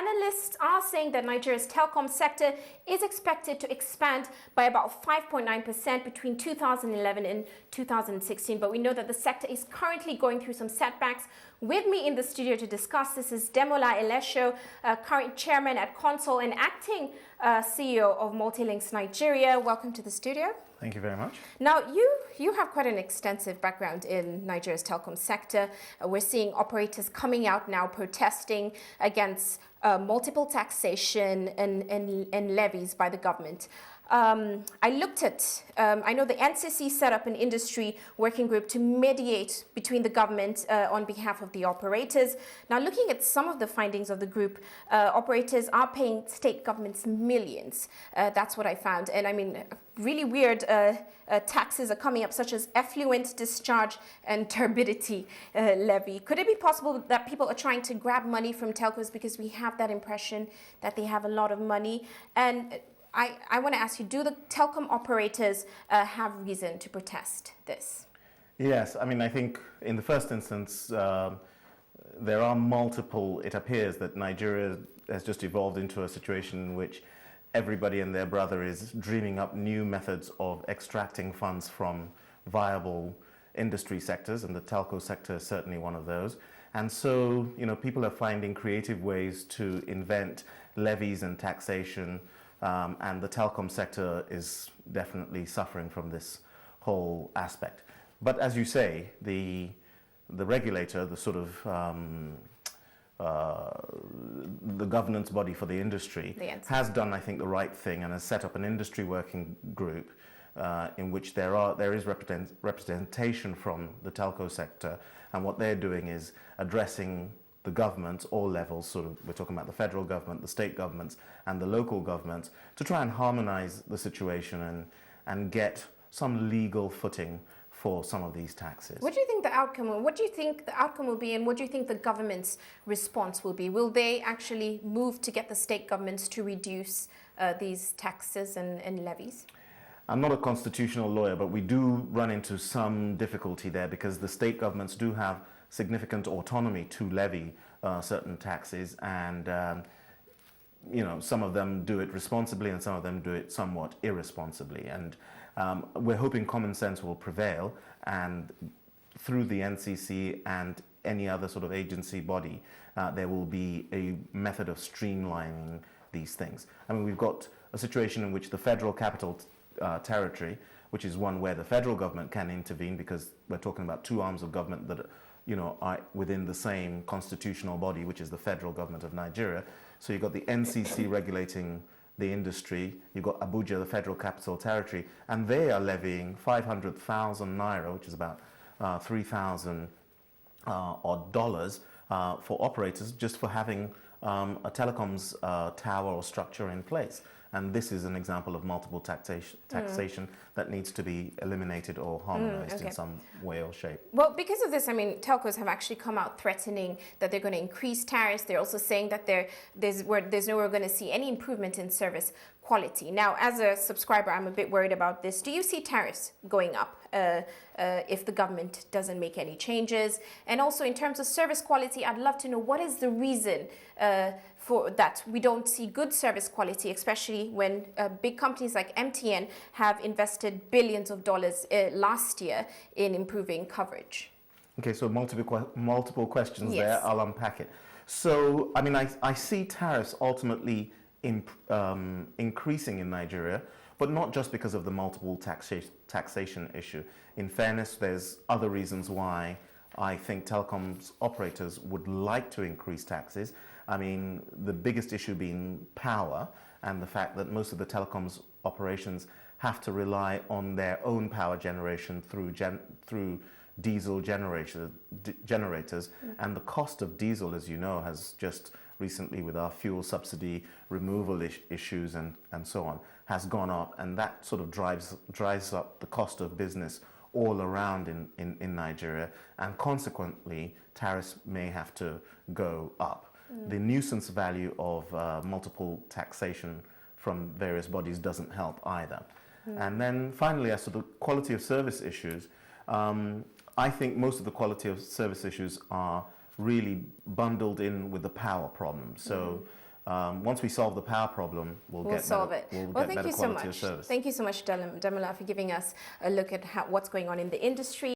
analysts are saying that Nigeria's telecom sector is expected to expand by about 5.9% between 2011 and 2016. But we know that the sector is currently going through some setbacks. With me in the studio to discuss this is Demola Eleso, current chairman at Consol and acting CEO of Multilinks Nigeria. Welcome to the studio. Thank you very much. Now, you have quite an extensive background in Nigeria's telecom sector. We're seeing operators coming out now protesting against multiple taxation and levies by the government. I looked at, I know the NCC set up an industry working group to mediate between the government on behalf of the operators. Now, looking at some of the findings of the group, operators are paying state governments millions. That's what I found. And I mean, really weird taxes are coming up, such as effluent discharge and turbidity levy. Could it be possible that people are trying to grab money from telcos because we have that impression that they have a lot of money? And I want to ask you, do the telecom operators have reason to protest this? Yes, I mean, I think in the first instance, there are multiple, it appears that Nigeria has just evolved into a situation in which everybody and their brother is dreaming up new methods of extracting funds from viable industry sectors, and the telco sector is certainly one of those. And so, you know, people are finding creative ways to invent levies and taxation. And the telecom sector is definitely suffering from this whole aspect. But as you say, the regulator, the sort of the governance body for the industry, has done, I think, the right thing and has set up an industry working group in which there is representation from the telco sector, and what they're doing is addressing the governments, all levels, sort of, we're talking about the federal government, the state governments, and the local governments, to try and harmonize the situation and get some legal footing for some of these taxes. What do you think the outcome will be, and what do you think the government's response will be? Will they actually move to get the state governments to reduce these taxes and levies? I'm not a constitutional lawyer, but we do run into some difficulty there because the state governments do have significant autonomy to levy certain taxes, and you know, some of them do it responsibly and some of them do it somewhat irresponsibly, and we're hoping common sense will prevail, and through the NCC and any other sort of agency body there will be a method of streamlining these things. I mean, we've got a situation in which the Federal Capital Territory, which is one where the federal government can intervene, because we're talking about two arms of government that are within the same constitutional body, which is the federal government of Nigeria. So you've got the NCC regulating the industry, you've got Abuja, the Federal Capital Territory, and they are levying 500,000 naira, which is about 3,000 odd dollars for operators just for having a telecoms tower or structure in place. And this is an example of multiple taxation that needs to be eliminated or harmonized in some way or shape. Well, because of this, I mean, telcos have actually come out threatening that they're going to increase tariffs. They're also saying that there's nowhere going to see any improvement in service quality. Now, as a subscriber, I'm a bit worried about this. Do you see tariffs going up if the government doesn't make any changes? And also, in terms of service quality, I'd love to know what is the reason for that we don't see good service quality, especially when big companies like MTN have invested billions of dollars last year in improving coverage. Okay, so multiple questions there. I'll unpack it. So, I mean, I see tariffs ultimately increasing in Nigeria, but not just because of the multiple taxation issue. In fairness, there's other reasons why I think telecoms operators would like to increase taxes. I mean, the biggest issue being power, and the fact that most of the telecoms operations have to rely on their own power generation through diesel generators. And the cost of diesel, as you know, has just recently, with our fuel subsidy removal issues and so on, has gone up, and that sort of drives up the cost of business all around in Nigeria, and consequently tariffs may have to go up. The nuisance value of multiple taxation from various bodies doesn't help either. And then finally, as to the quality of service issues, I think most of the quality of service issues are really bundled in with the power problem. So Once we solve the power problem, we'll get solve better, it. We'll get thank better you so quality much. of service. Thank you so much, Demola, for giving us a look at what's going on in the industry.